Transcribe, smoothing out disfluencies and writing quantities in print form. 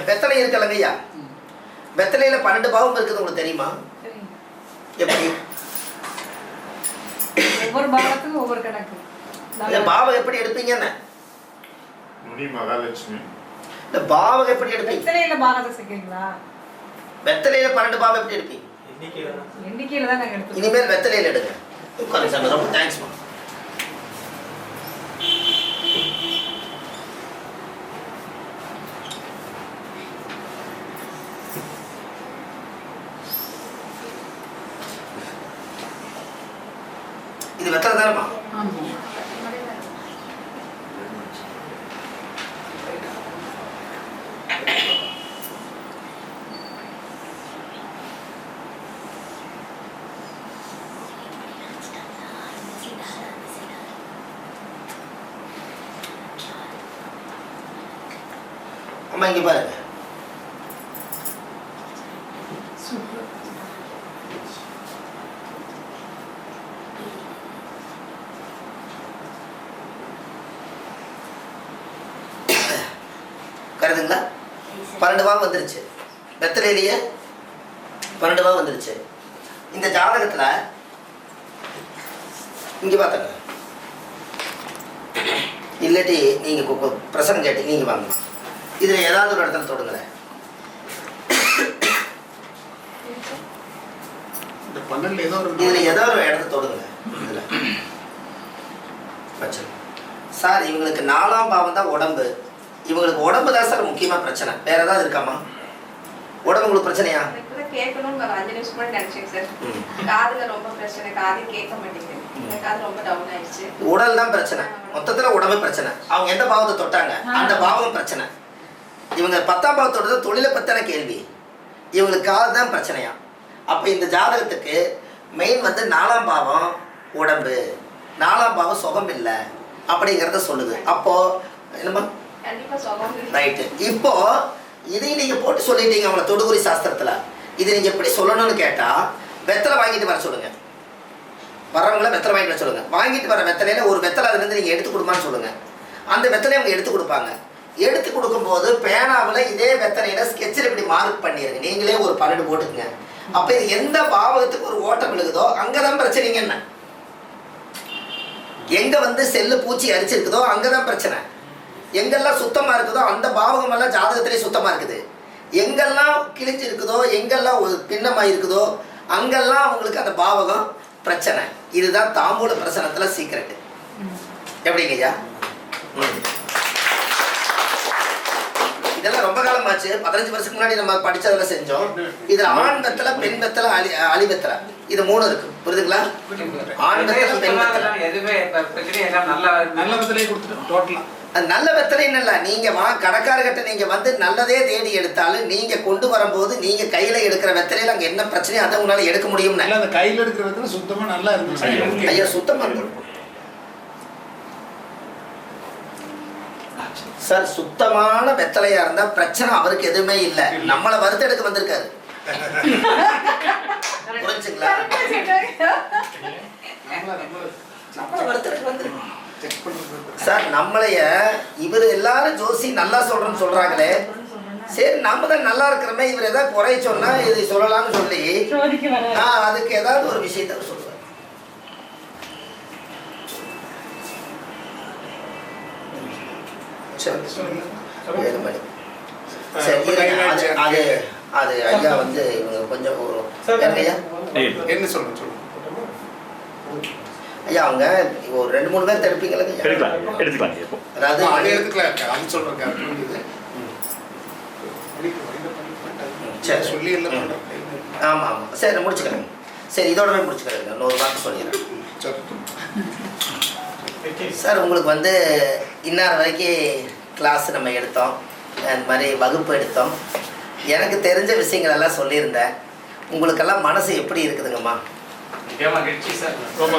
வெத்தலை இருக்கலங்க ஐயா, வெத்தலையில 12 பாவம் இருக்குது, உங்களுக்கு தெரியுமா? எப்படி? ஒவ்வொரு பாவத்துக்கும் ஒவ்வொரு கணக்கு. பாவம் எப்படி எடுப்பீங்கன்னு? முனி மகாலட்சுமி. இந்த பாவம் எப்படி எடுப்பீங்க? வெத்தலையில பாகத்தை சேர்க்கீங்களா? வெத்தலையில 12 பாவம் எப்படி எடுப்பீங்க? எண்ணிக்கையில தான் நாங்க எடுப்போம். இனிமேல் வெத்தலையில எடுங்க. உட்காருங்க சாமி, ரொம்ப தேங்க்ஸ்மா. இது வெத்தலை தானேம்மா? அம்மா இங்க பாருங்க. கருதுங்களா? 12 பாவம் வந்துருச்சு. வெத்தலையிலேயே 12 பாவம் வந்துருச்சு. இந்த ஜாதகத்துல இங்க பாத்தங்க, இல்லாட்டி நீங்க பிரசனம் கேட்டு நீங்க வாங்க. இதுல ஏதாவது ஒரு இடத்துல தொடுங்களேன். இதுல ஏதாவது ஒரு இடத்துல தொடுங்களேன். இதுல சார் இவங்களுக்கு 4ஆம் பாவம் தான் உடம்பு. இவங்களுக்கு உடம்பு தான் சார் முக்கியமா பிரச்சனை. வேற ஏதாவது இருக்காமா? உடம்பு உங்களுக்கு பிரச்சனையா? கேட்கணும்னு ஒரு 5 நிமிஷம் கூட நினைச்சேன் சார். காதுல ரொம்ப பிரச்சனை, காது கேட்க மாட்டேங்குது. இந்த காது ரொம்ப டவுன் ஆயிடுச்சு. உடல் தான் பிரச்சனை, மொத்தத்துல உடம்பு பிரச்சனை. அவங்க எந்த பாவத்தை தொட்டாங்க அந்த பாவம் பிரச்சனை. இவங்க 10ஆம் பாவத்தோட தொழிலை பத்தின கேள்வி. இவங்களுக்கு காது தான் பிரச்சனையா? அப்ப இந்த ஜாதகத்துக்கு மெயின் வந்து 4ஆம் பாவம் உடம்பு, 4ஆம் பாவம் சுகம் இல்லை அப்படிங்கிறத சொல்லுது. அப்போ என்னமா ரைட்டு. இப்போ இதையும் நீங்க போட்டு சொல்லிட்டீங்க அவங்கள தொடுகுறி சாஸ்திரத்துல. இதை நீங்க எப்படி சொல்லணும்னு கேட்டா, வெத்தலை வாங்கிட்டு வர சொல்லுங்க. வர்றவங்கள வெத்தலை வாங்கிட்டு வர சொல்லுங்க. வாங்கிட்டு வர வெத்தலையில ஒரு வெத்தலை அதுல இருந்து நீங்க எடுத்து கொடுமான்னு சொல்லுங்க. அந்த வெத்தலையை அவங்க எடுத்து கொடுப்பாங்க. எடுத்து கொடுக்கும்போது பேனாவில் இதே வெத்தலையில ஸ்கெட்சில் இப்படி மார்க் பண்ணிடுங்க. நீங்களே ஒரு 12 போட்டுக்குங்க. அப்ப இது எந்த பாவகத்துக்கு ஒரு ஓட்டம் விழுகுதோ அங்கதான் பிரச்சனைங்க. என்ன எங்க வந்து செல்லு பூச்சி அரிச்சிருக்குதோ அங்கதான் பிரச்சனை. எங்கெல்லாம் சுத்தமா இருக்குதோ அந்த பாவகம் எல்லாம் ஜாதகத்திலே சுத்தமா இருக்குது. எங்கெல்லாம் கிழிஞ்சு இருக்குதோ, எங்கெல்லாம் பின்னமா இருக்குதோ அங்கெல்லாம் அவங்களுக்கு அந்த பாவகம் பிரச்சனை. இதுதான் தாம்பூல பிரசனத்துல சீக்ரெட். எப்படிங்க ஐயா? இதெல்லாம் ரொம்ப காலமாச்சு. 15 வருஷத்துக்கு முன்னாடி நம்ம படிச்சதுல செஞ்சோம். இதுல ஆண் வெத்தலை, பெண் வெத்தலை, அலி வெத்தலை, இது 3 இருக்கு. புரியுதுங்களா? ஆண் வெத்தலை, பெண் வெத்தலை. அது நல்ல வெத்தலைன்னு இல்லை. நீங்க கடைக்காரர்கிட்ட நீங்க வந்து நல்லதே தேடி எடுத்தாலும் நீங்க கொண்டு வரும்போது நீங்க கையில எடுக்கிற வெத்தலையில அங்க என்ன பிரச்சனையோ அதை உங்களால எடுக்க முடியும்னு. அந்த கையில எடுக்கிற வெத்தலை சுத்தமா நல்லா இருந்துச்சு ஐயா. சுத்தமா இருக்கும் சார். சுத்தமான வெத்தலையா இருந்தா பிரச்சனை அவருக்கு எதுவுமே இல்லை. நம்மளை வறுத்து எடுக்க வந்திருக்காரு. புரிஞ்சுங்களா? நம்மளை வறுத்து எடுக்க வந்திருக்கு சார். நம்மளைய இவர் எல்லாரும் ஜோசி நல்லா சொல்றேன்னு சொல்றாங்களே, சரி நம்ம தான் நல்லா இருக்கிறோமே, இவர் ஏதாவது குறை சொன்னா இது சொல்லலாம்னு சொல்லி அதுக்கு ஏதாவது ஒரு விஷயத்த சொல்லுவார். அது ஐயா வந்து இவங்க கொஞ்சம் என்ன சொல்லுங்க ஐயா. அவங்க ஒரு 2-3 பேர் எடுப்பீங்களா? அதாவது ஆமா ஆமா. சரி முடிச்சுக்கிறேன். சரி இதோடவே முடிச்சுக்கிறேன். இன்னொரு வார்த்தை சொல்லிடுறேன் சார். உங்களுக்கு வந்து இன்னார் வரைக்கும் கிளாஸ் நம்ம எடுத்தோம், அந்த மாதிரி வகுப்பு எடுத்தோம். எனக்கு தெரிஞ்ச விஷயங்கள் எல்லாம் சொல்லியிருந்தேன். உங்களுக்கெல்லாம் மனசு எப்படி இருக்குதுங்கம்மா? மகிழ்ச்சி சார். ரொம்ப